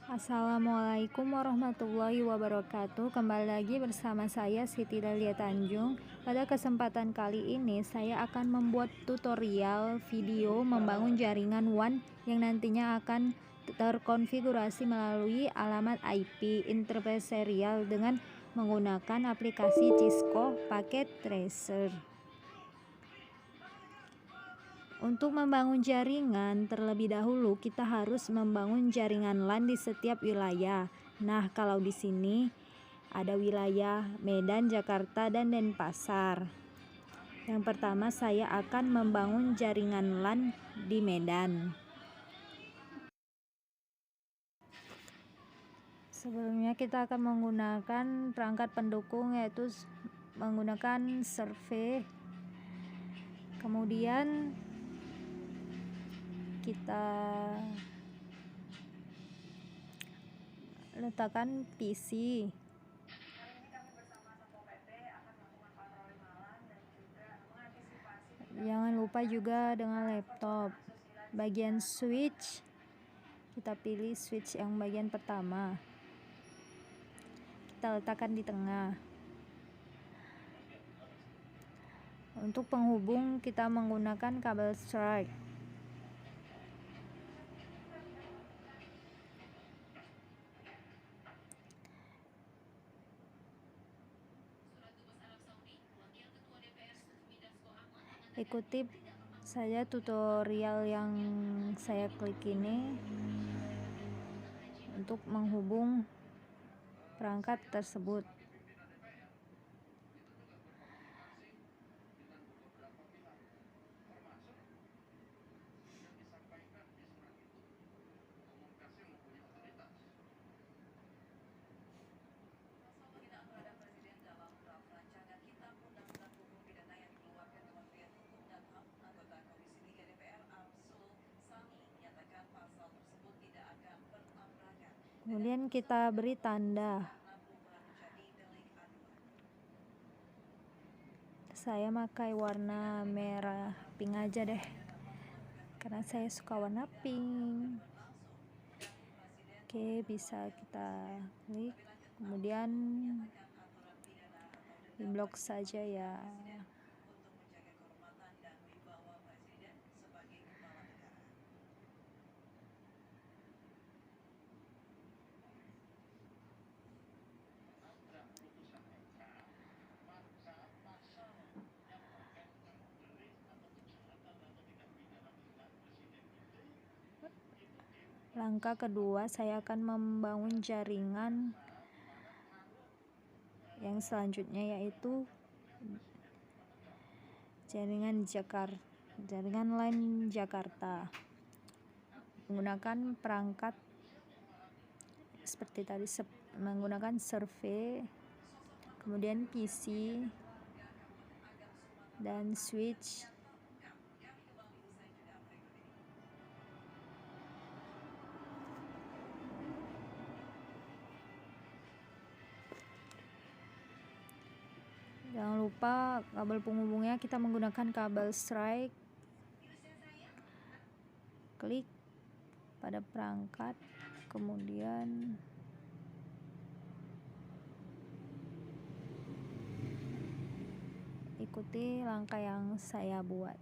Assalamualaikum warahmatullahi wabarakatuh. Kembali lagi bersama saya Siti Dahlia Tanjung. Pada kesempatan kali ini saya akan membuat tutorial video membangun jaringan WAN yang nantinya akan terkonfigurasi melalui alamat IP interface serial dengan menggunakan aplikasi Cisco Packet Tracer. Untuk membangun jaringan, terlebih dahulu kita harus membangun jaringan LAN di setiap wilayah. Nah, kalau di sini ada wilayah Medan, Jakarta, dan Denpasar. Yang pertama saya akan membangun jaringan LAN di Medan. Sebelumnya kita akan menggunakan perangkat pendukung, yaitu menggunakan survei. Kemudian kita letakkan PC. Jangan lupa juga dengan laptop. Bagian switch, kita pilih switch yang bagian pertama. Kita letakkan di tengah. Untuk penghubung kita menggunakan kabel strike. Ikuti saja tutorial yang saya klik ini untuk menghubung perangkat tersebut. Kemudian kita beri tanda. Saya pakai warna merah pink aja deh, karena saya suka warna pink. Oke, bisa kita klik, kemudian di blok saja ya. Langkah kedua, saya akan membangun jaringan yang selanjutnya, yaitu jaringan LAN Jakarta. Menggunakan perangkat seperti tadi, menggunakan survei, kemudian PC dan switch. Jangan lupa kabel penghubungnya kita menggunakan kabel strike. Klik pada perangkat, kemudian ikuti langkah yang saya buat.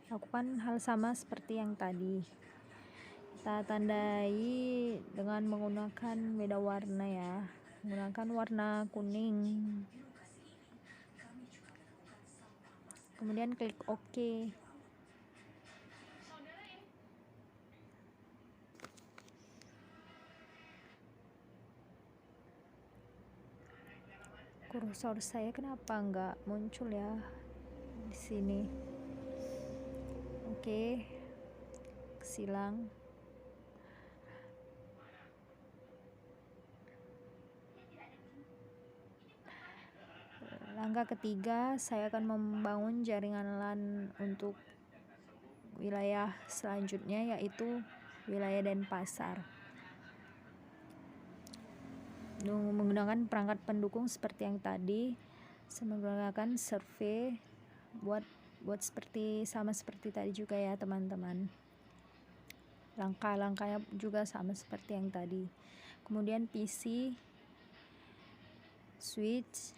Lakukan hal sama seperti yang tadi. Kita tandai dengan menggunakan beda warna ya, menggunakan warna kuning. Kemudian klik OK. Kursor saya kenapa nggak muncul ya di sini? Oke, silang. Langkah ketiga, saya akan membangun jaringan LAN untuk wilayah selanjutnya, yaitu wilayah Denpasar. Menggunakan perangkat pendukung seperti yang tadi, saya menggunakan survei, buat sama seperti tadi juga ya teman-teman. Langkah-langkahnya juga sama seperti yang tadi. Kemudian PC, switch,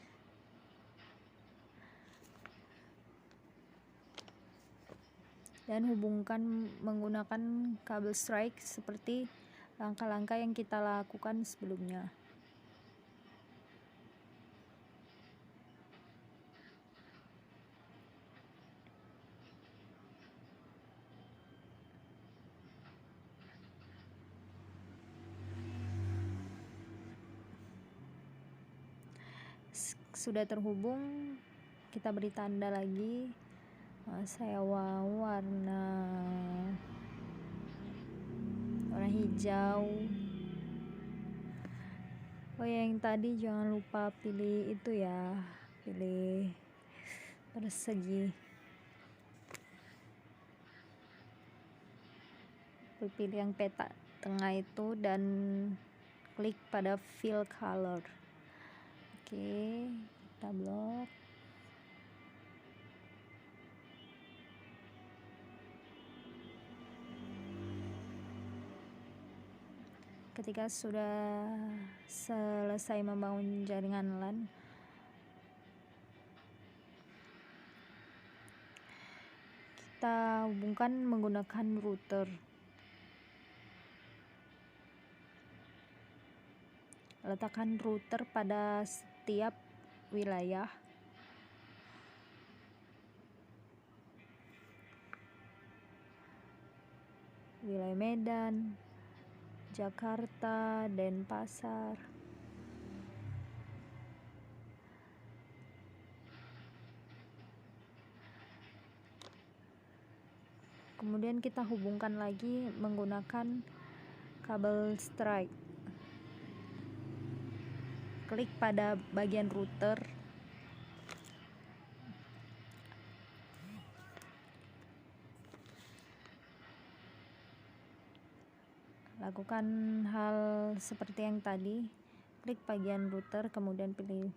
dan hubungkan menggunakan kabel strike seperti langkah-langkah yang kita lakukan sebelumnya. Sudah terhubung, kita beri tanda lagi. Saya warna hijau. Oh ya, yang tadi jangan lupa pilih itu ya, pilih persegi, pilih yang peta tengah itu dan klik pada fill color. Oke, kita blok. Ketika sudah selesai membangun jaringan LAN, kita hubungkan menggunakan router. Letakkan router pada setiap wilayah. Wilayah Medan, Jakarta, Denpasar. Kemudian kita hubungkan lagi menggunakan kabel strike. Klik pada bagian router. Lakukan hal seperti yang tadi. Klik bagian router, kemudian pilih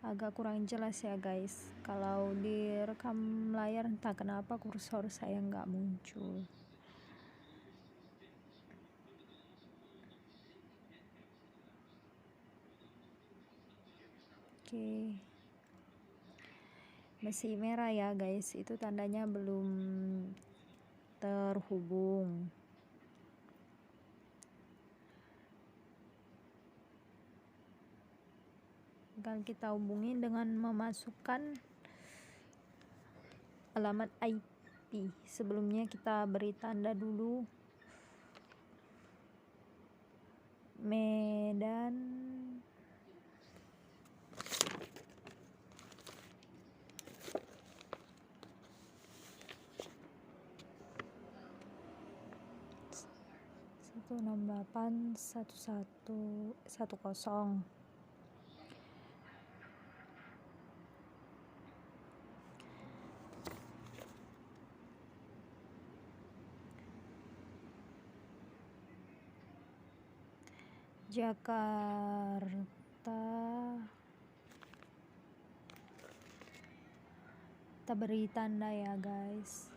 agak kurang jelas ya guys, kalau direkam layar entah kenapa kursor saya nggak muncul. Oke, masih merah ya guys, itu tandanya belum terhubung. Akan kita hubungi dengan memasukkan alamat IP. Sebelumnya kita beri tanda dulu Medan, satu enam delapan satu satu kosong. Jakarta, kita beri tanda ya guys,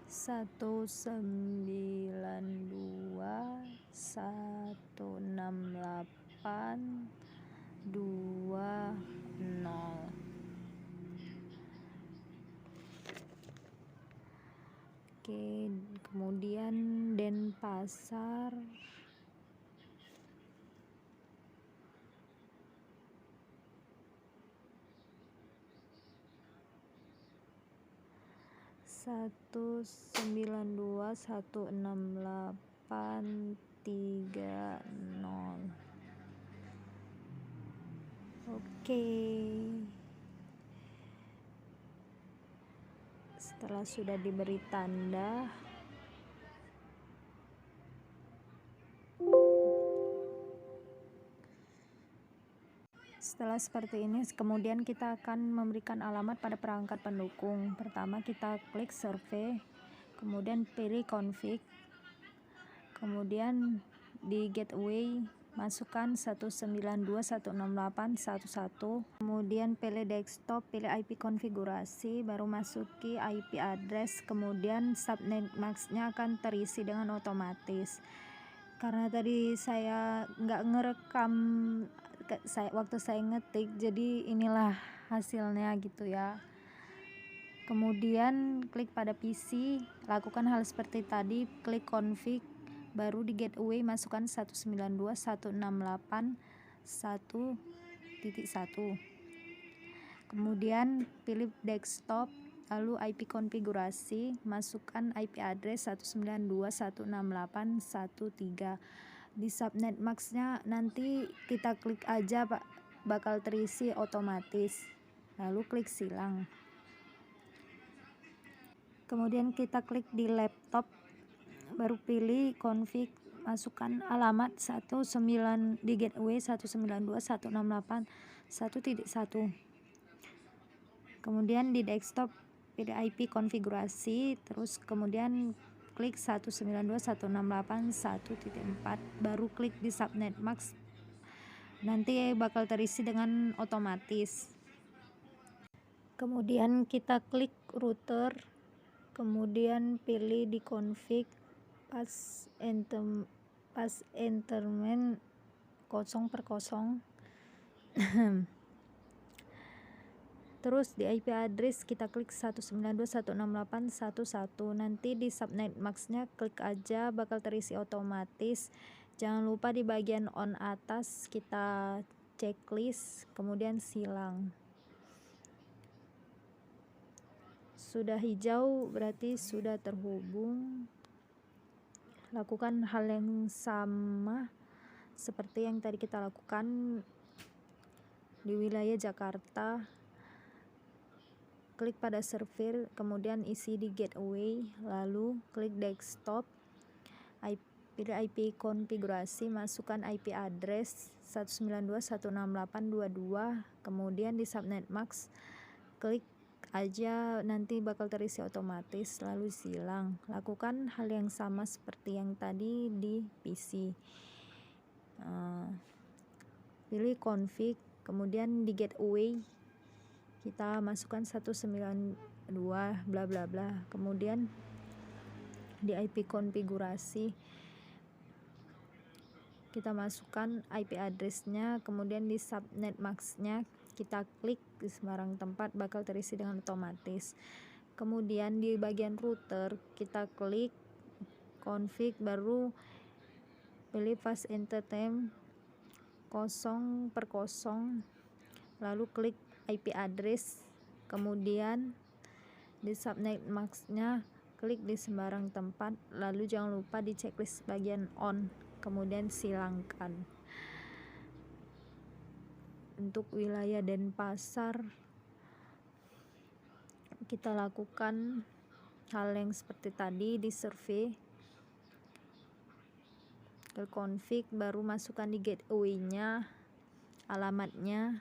192.168.20. Oke, kemudian Denpasar, satu sembilan dua satu enam delapan tiga nol. Oke, setelah sudah diberi tanda, setelah seperti ini, kemudian kita akan memberikan alamat pada perangkat pendukung. Pertama kita klik survei, kemudian pilih config, kemudian di gateway masukkan 192.168.1.1, kemudian pilih desktop, pilih IP konfigurasi, baru masuki IP address, kemudian subnet mask-nya akan terisi dengan otomatis. Karena tadi saya nggak ngerekam waktu saya ngetik, jadi inilah hasilnya gitu ya. Kemudian klik pada PC, lakukan hal seperti tadi, klik config, baru di gateway masukkan 192.168.1.1, kemudian pilih desktop, lalu IP konfigurasi, masukkan IP address 192.168.1.3. Di subnet mask-nya nanti kita klik aja Pak, bakal terisi otomatis, lalu klik silang. Kemudian kita klik di laptop, baru pilih config, masukkan alamat 19 di gateway 192.168.1.1. Kemudian di desktop pilih IP konfigurasi, terus kemudian klik 192.168.1.4, baru klik di subnet mask, nanti bakal terisi dengan otomatis. Kemudian kita klik router, kemudian pilih di config pas enterment 0/0. Terus di IP address kita klik 192.168.1.1. Nanti di subnet mask-nya klik aja, bakal terisi otomatis. Jangan lupa di bagian on atas kita checklist, kemudian silang. Sudah hijau berarti sudah terhubung. Lakukan hal yang sama seperti yang tadi kita lakukan di wilayah Jakarta. Klik pada server, kemudian isi di gateway, lalu klik desktop, pilih IP konfigurasi, masukkan IP address 192.168.2.2, kemudian di subnet mask klik aja, nanti bakal terisi otomatis, lalu silang. Lakukan hal yang sama seperti yang tadi di PC. Pilih config, kemudian di gateway kita masukkan 192 bla bla bla, kemudian di IP konfigurasi kita masukkan IP address-nya, kemudian di subnet mask-nya kita klik di sembarang tempat, bakal terisi dengan otomatis. Kemudian di bagian router kita klik config, baru pilih fast entertainment 0/0, lalu klik IP address, kemudian di subnet mask-nya klik di sembarang tempat, lalu jangan lupa di checklist bagian on, kemudian silangkan. Untuk wilayah Denpasar kita lakukan hal yang seperti tadi di survei, ke config, baru masukkan di gateway-nya alamatnya,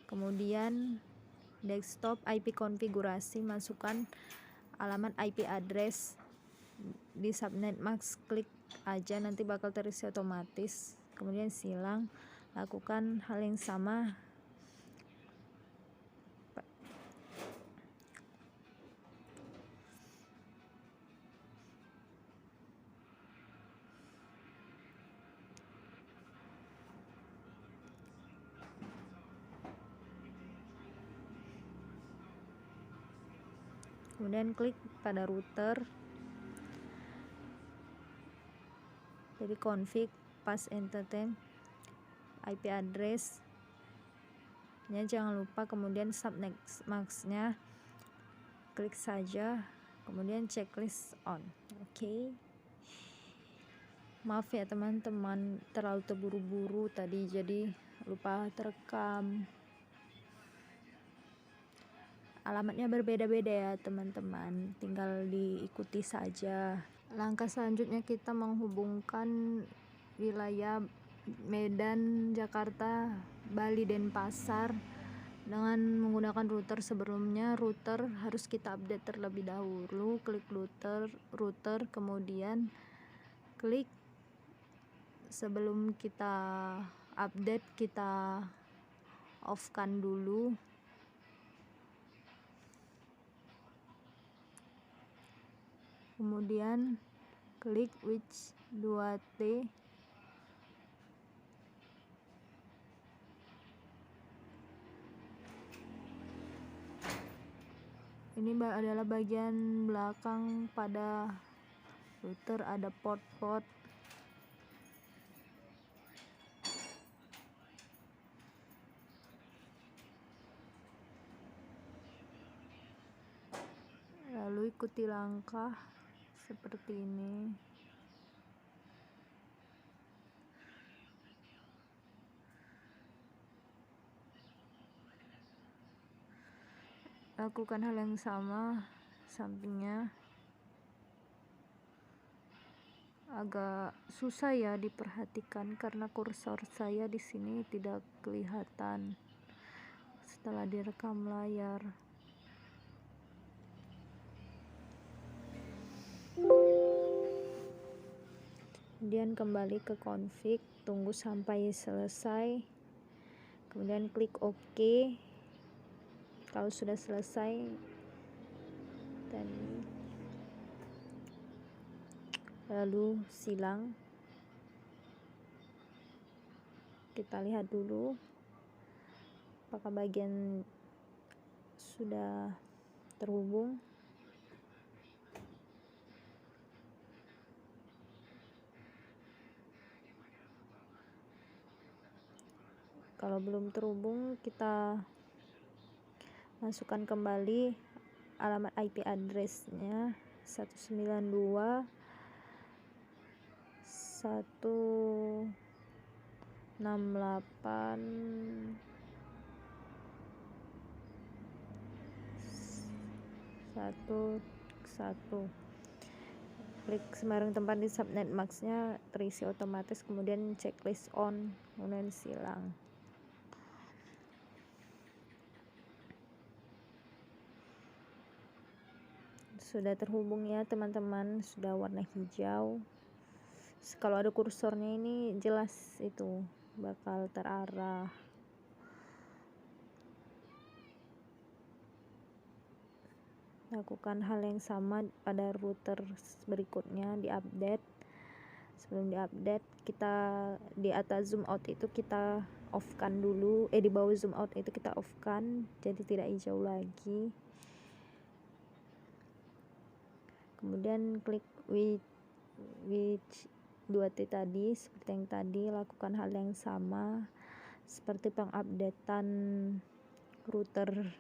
kemudian desktop IP konfigurasi, masukkan alamat IP address, di subnet mask klik aja, nanti bakal terisi otomatis, kemudian silang. Lakukan hal yang sama. Kemudian klik pada router, jadi config pas entertain IP address nya jangan lupa, kemudian subnet mask-nya klik saja, kemudian checklist on. Oke. Maaf ya teman-teman, terlalu terburu-buru tadi jadi lupa terekam. Alamatnya berbeda-beda ya teman-teman, tinggal diikuti saja. Langkah selanjutnya kita menghubungkan wilayah Medan, Jakarta, Bali, Denpasar Dengan menggunakan router sebelumnya, router harus kita update terlebih dahulu. Klik router, kemudian klik sebelum kita update, kita off-kan dulu. Kemudian klik switch 2T. Ini adalah bagian belakang pada router, ada port-port. Lalu ikuti langkah seperti ini. Lakukan hal yang sama sampingnya. Agak susah ya diperhatikan karena kursor saya di sini tidak kelihatan setelah direkam layar. Kemudian kembali ke config, tunggu sampai selesai, kemudian klik OK. Kalau sudah selesai, dan lalu silang, kita lihat dulu apakah bagian sudah terhubung. Kalau belum terhubung, kita masukkan kembali alamat IP address-nya 192.168.1.1. Klik sembarang tempat di subnet max-nya terisi otomatis, kemudian checklist on, kemudian silang. Sudah terhubung ya teman-teman, sudah warna hijau. Kalau ada kursornya ini jelas itu bakal terarah. Lakukan hal yang sama pada router berikutnya, diupdate. Sebelum diupdate, kita di atas zoom out itu kita off-kan dulu, di bawah zoom out itu kita off-kan, jadi tidak hijau lagi. Kemudian klik switch 2T tadi, seperti yang tadi. Lakukan hal yang sama seperti pengupdatean router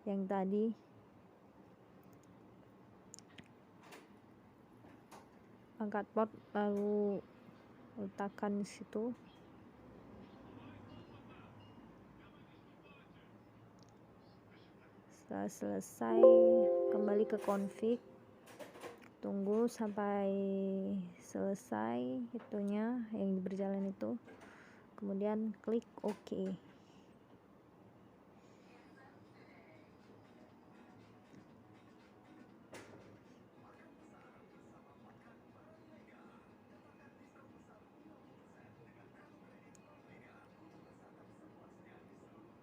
yang tadi. Angkat port, lalu letakkan di situ. Setelah selesai, kembali ke config, tunggu sampai selesai itunya yang berjalan itu, kemudian klik OK.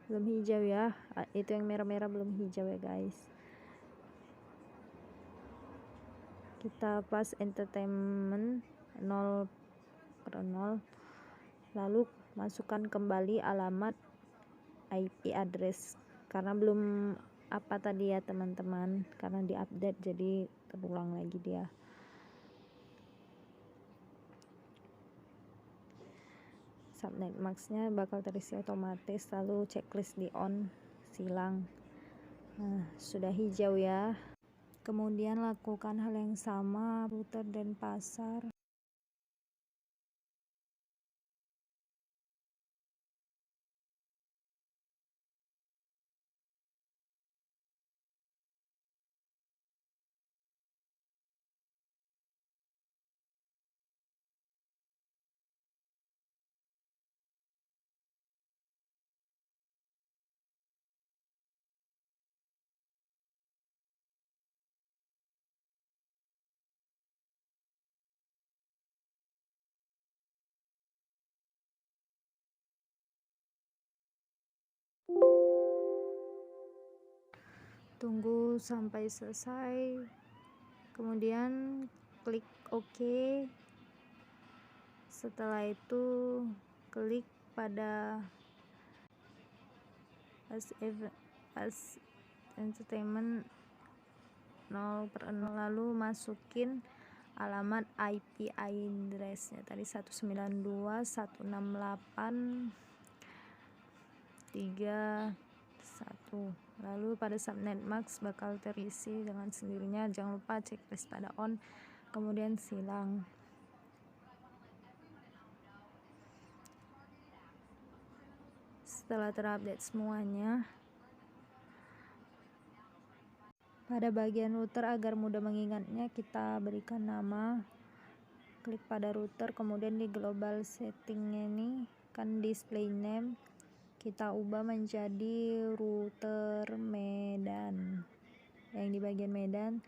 Belum hijau ya, itu yang merah-merah belum hijau ya guys. Kita pas entertainment 0/0, lalu masukkan kembali alamat IP address karena belum apa tadi ya teman-teman, karena diupdate jadi terulang lagi dia. Subnet max-nya bakal terisi otomatis, lalu checklist di on, silang. Nah, sudah hijau ya. Kemudian lakukan hal yang sama router dan pasar. tunggu sampai selesai, kemudian klik OK. Setelah itu klik pada as entertainment 0/0, lalu masukin alamat IP address-nya tadi 192.168.3.1. lalu pada subnet mask bakal terisi dengan sendirinya. Jangan lupa checklist pada on, kemudian silang. Setelah terupdate semuanya, pada bagian router agar mudah mengingatnya, kita berikan nama, klik pada router, kemudian di global settingnya ini kan display name kita ubah menjadi router Medan, yang di bagian Medan,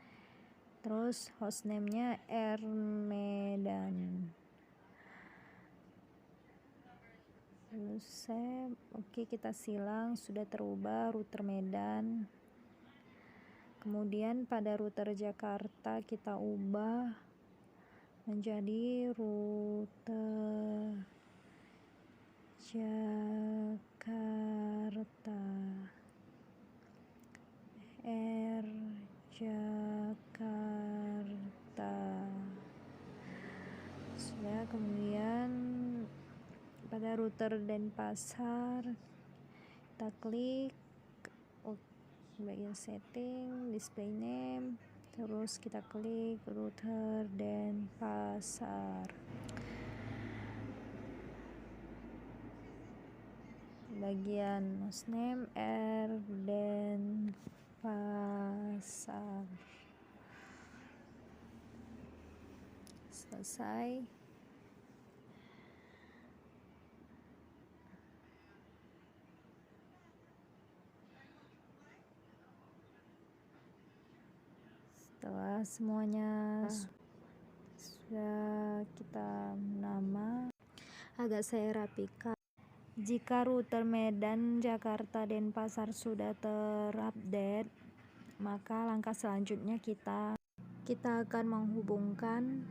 terus hostname-nya R Medan. Lalu save. Oke, kita silang, sudah terubah router Medan. Kemudian pada router Jakarta kita ubah menjadi router Jakarta, R Jakarta. Sudah. Kemudian pada router Denpasar kita klik bagian setting, display name, terus kita klik router Denpasar. Bagian hostname R Denpasar. Selesai. Setelah semuanya sudah kita nama, agak saya rapikan. Jika router Medan, Jakarta, Denpasar sudah terupdate, maka langkah selanjutnya kita akan menghubungkan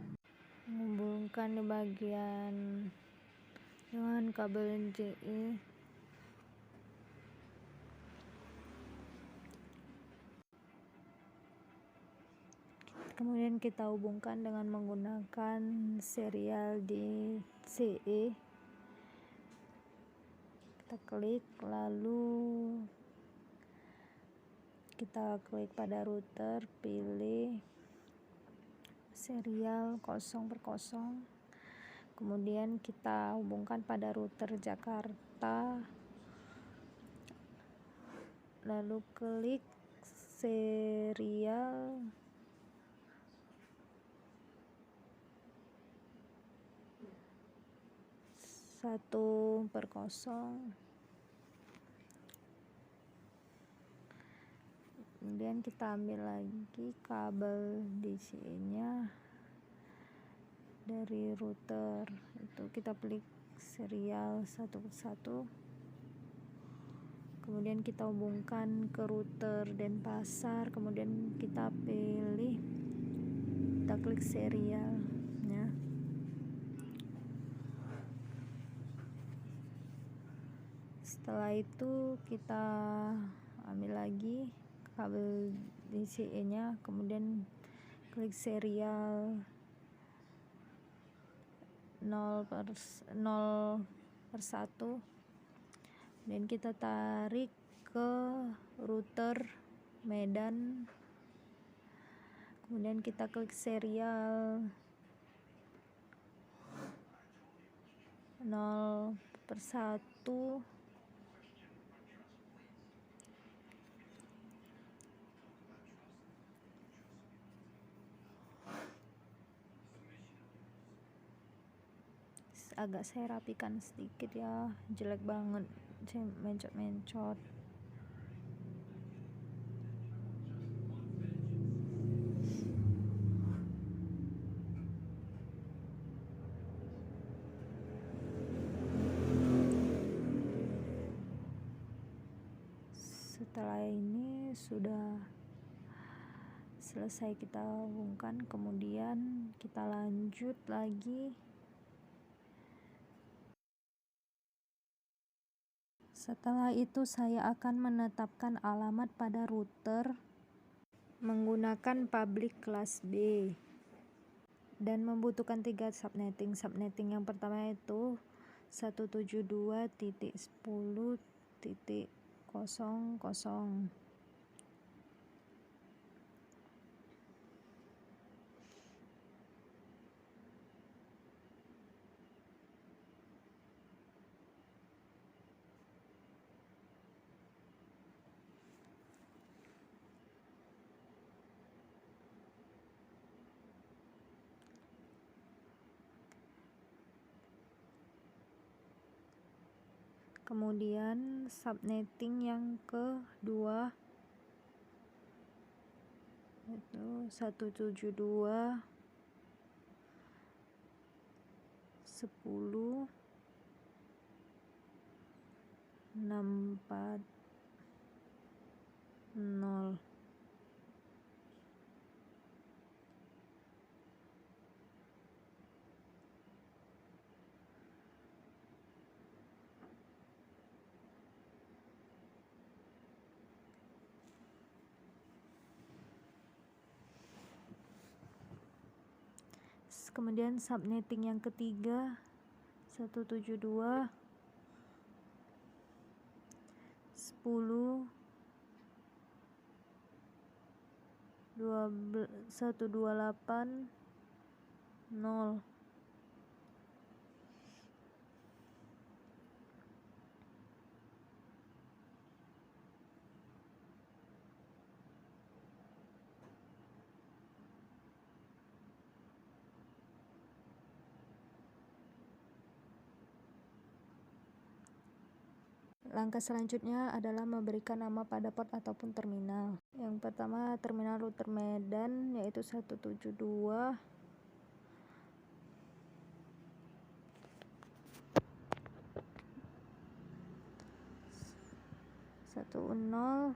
di bagian dengan kabel JE. Kemudian kita hubungkan dengan menggunakan serial di CE. Kita klik, lalu kita klik pada router, pilih serial 0/0, kemudian kita hubungkan pada router Jakarta, lalu klik serial 1/0. Kemudian kita ambil lagi kabel DC-nya dari router itu, kita klik serial 1/1, kemudian kita hubungkan ke router Denpasar, kemudian kita pilih, kita klik serialnya. Setelah itu kita ambil lagi kabel DCE-nya, kemudian klik serial 0/1, dan kita tarik ke router Medan, kemudian kita klik serial 0/1, agak saya rapikan sedikit ya, jelek banget, saya mencot-mencot. Setelah ini sudah selesai kita hubungkan, kemudian kita lanjut lagi. Setelah itu saya akan menetapkan alamat pada router menggunakan public class B dan membutuhkan 3 subnetting. Subnetting yang pertama itu 172.10.00. Kemudian subnetting yang kedua itu 172.10.640. Kemudian subnetting yang ketiga 172.10.1280. Langkah selanjutnya adalah memberikan nama pada port ataupun terminal. Yang pertama terminal router Medan, yaitu 172 10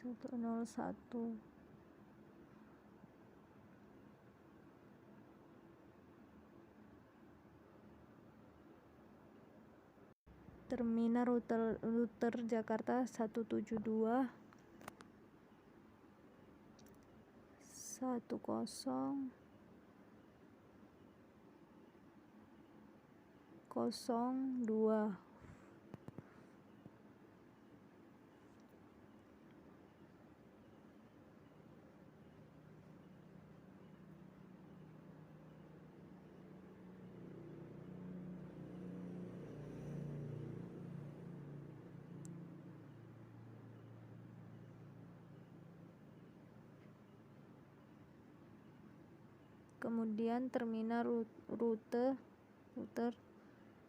101. Terminal router Jakarta 172 1002. Kemudian terminal router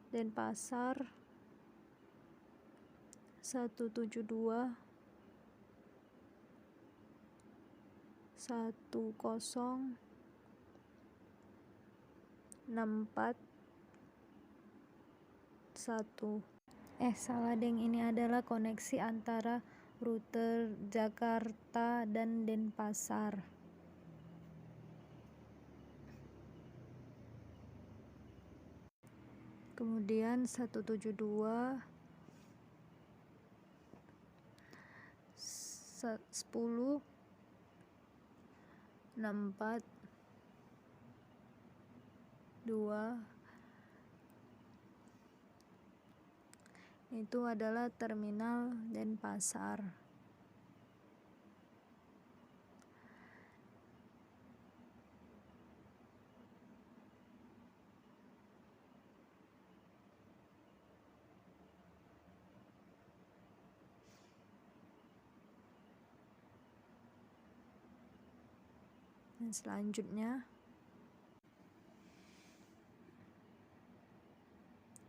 Denpasar 172 10.64.1. Salah deng, ini adalah koneksi antara router Jakarta dan Denpasar. Kemudian 172 10 64 2 itu adalah terminal Denpasar. Dan selanjutnya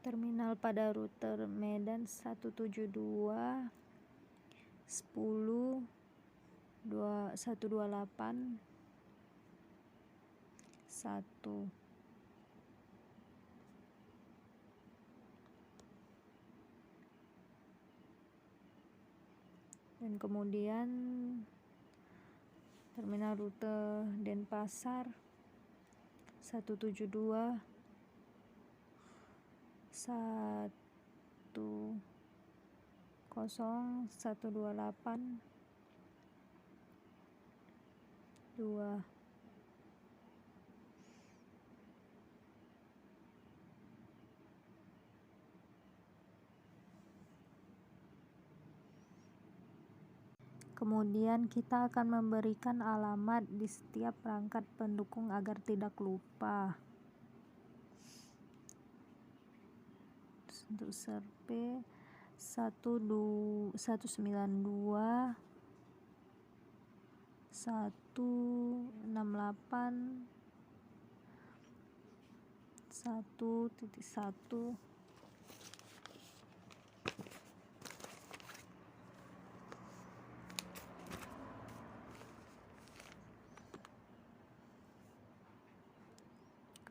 terminal pada rute Medan 172, 10, 128, 1. Dan kemudian terminal rute Denpasar 172, 10, 128, 2. Kemudian kita akan memberikan alamat di setiap perangkat pendukung agar tidak lupa. Untuk serpe 192, 168, 1.1.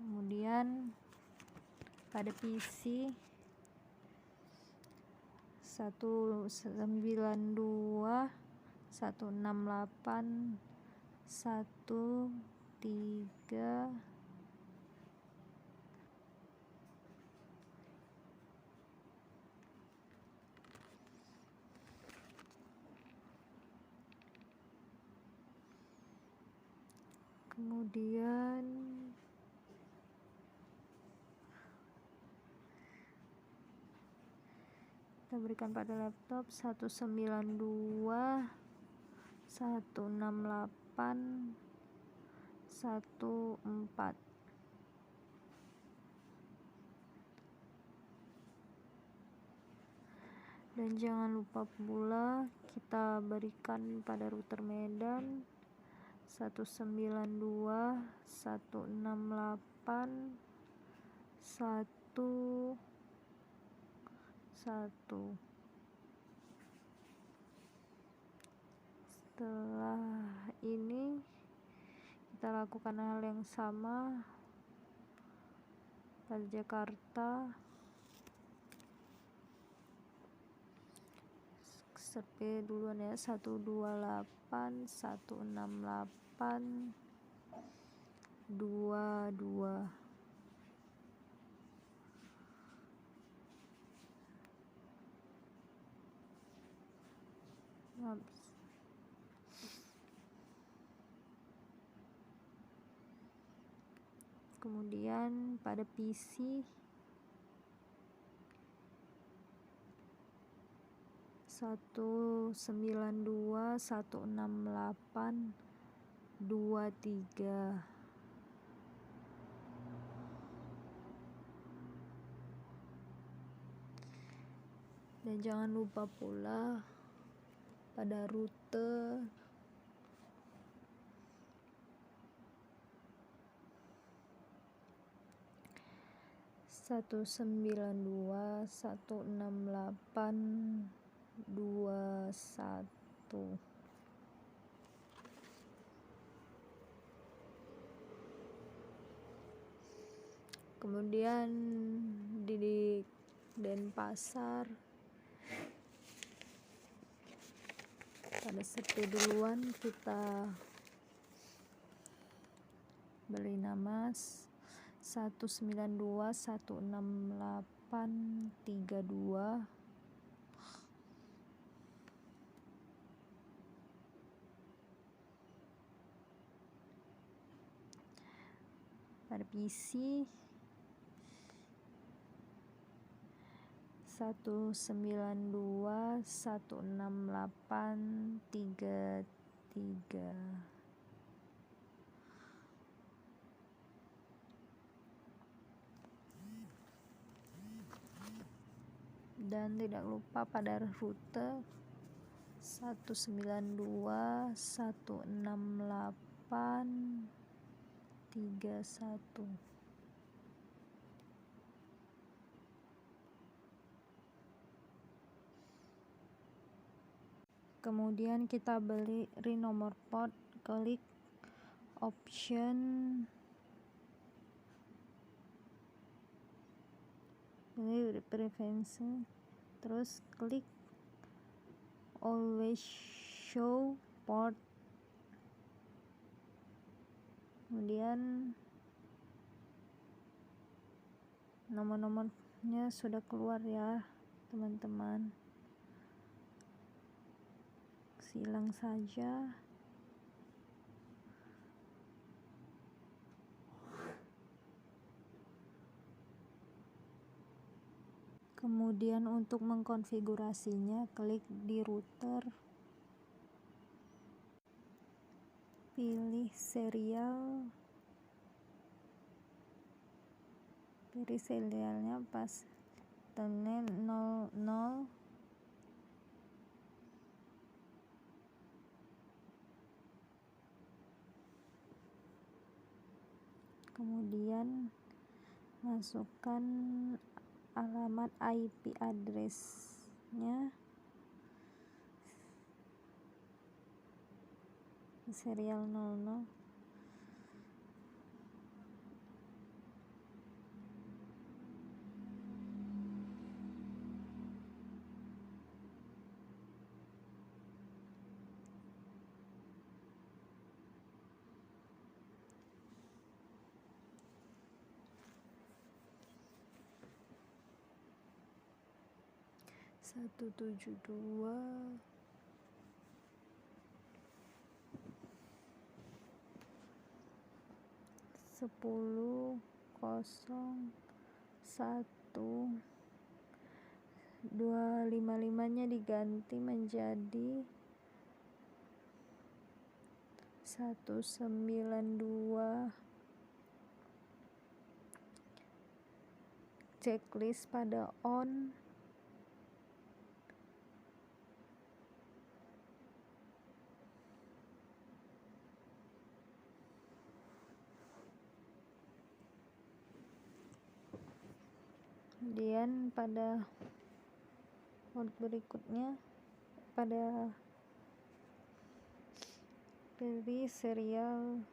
Kemudian pada PC 192, 168, 13. Kemudian kita berikan pada laptop 192, 168, 14. Dan jangan lupa pula kita berikan pada router Medan 192, 168, 1. Setelah ini kita lakukan hal yang sama pada Jakarta. Serpe duluan ya, 128, 168, 22. Kemudian pada PC 192, 168, 23. Dan jangan lupa pula pada rute 192, 168, 21. Kemudian di Denpasar pada serpe duluan kita beri nama 192, 168, 32. Pada PC 192, 168, 33. Dan tidak lupa pada rute 192, 168, 31. Kemudian kita beli nomor port, klik option pilih preference, terus klik always show port, kemudian nomor-nomornya sudah keluar ya teman-teman, silang saja. Kemudian untuk mengkonfigurasinya, klik di router, pilih serialnya pas terminal 00, kemudian masukkan alamat IP address-nya, serial 00, satu tujuh dua 10.01 255-nya diganti menjadi 192. Checklist pada on, kemudian pada port berikutnya pada pilih serial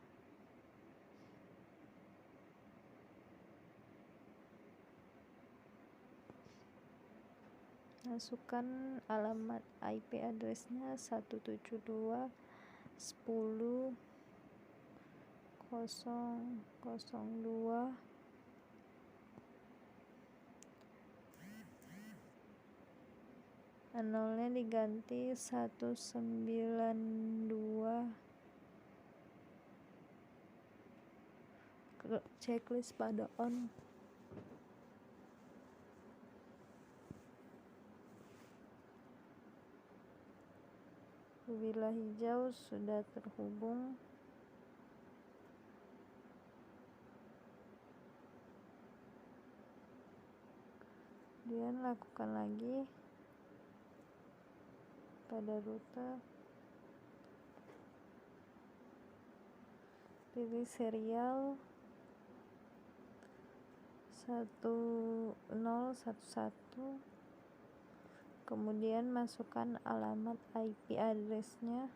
masukkan alamat IP address-nya 172.10.002, nolnya diganti 192. Checklist pada on, bila hijau sudah terhubung. Kemudian lakukan lagi pada router, pilih serial 1011, kemudian masukkan alamat IP address-nya,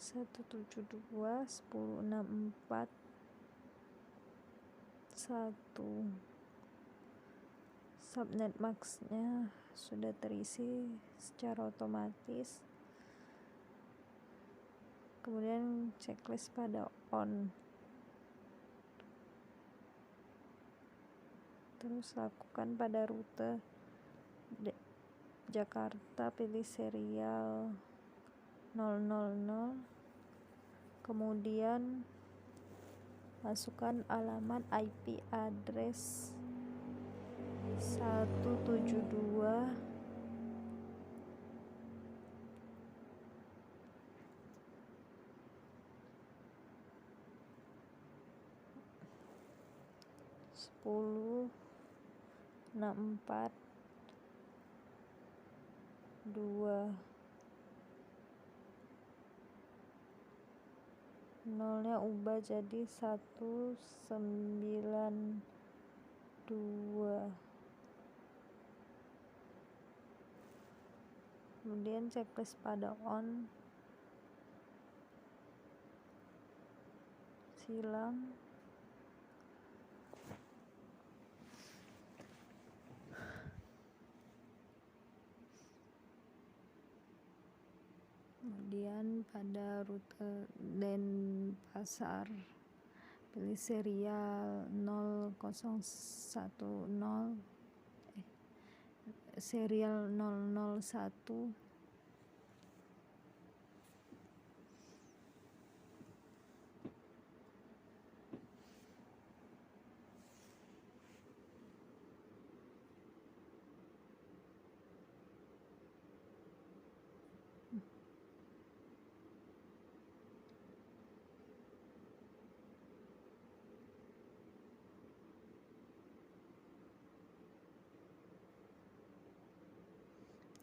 satu tujuh dua 1064 1. Subnet mask-nya sudah terisi secara otomatis. Kemudian checklist pada on, terus lakukan pada rute Jakarta, pilih serial 000, kemudian masukkan alamat IP address 172. 64 2 nolnya ubah jadi 192. Kemudian checklist pada on, silang, kemudian pada rute Denpasar pilih serial 010 serial 001.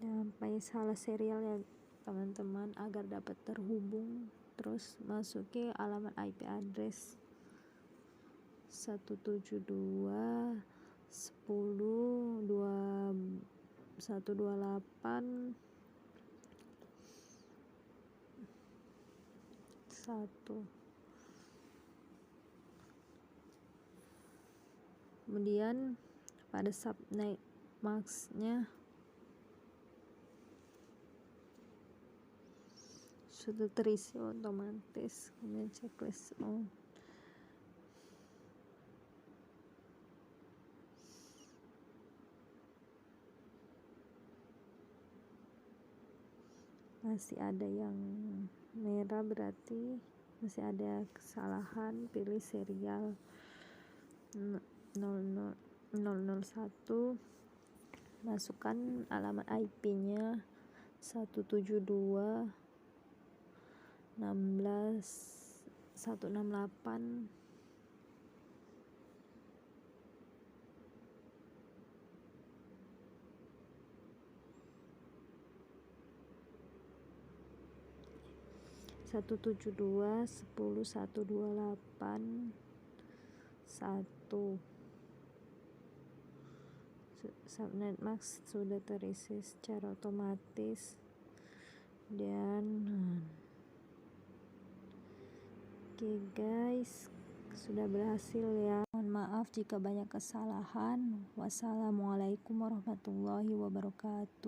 Sampai salah serial ya teman-teman, agar dapat terhubung. Terus masuki alamat IP address 172.10.2.128.1. Kemudian pada subnet max-nya sudah terisi otomatis. Kemudian checklist on, masih ada yang merah berarti masih ada kesalahan. Pilih serial 001, masukkan alamat IP-nya 172.16.168. Satu 172.10.128.1. Subnet max sudah terisi secara otomatis. Dan oke guys, sudah berhasil ya. Mohon maaf jika banyak kesalahan. Wassalamualaikum warahmatullahi wabarakatuh.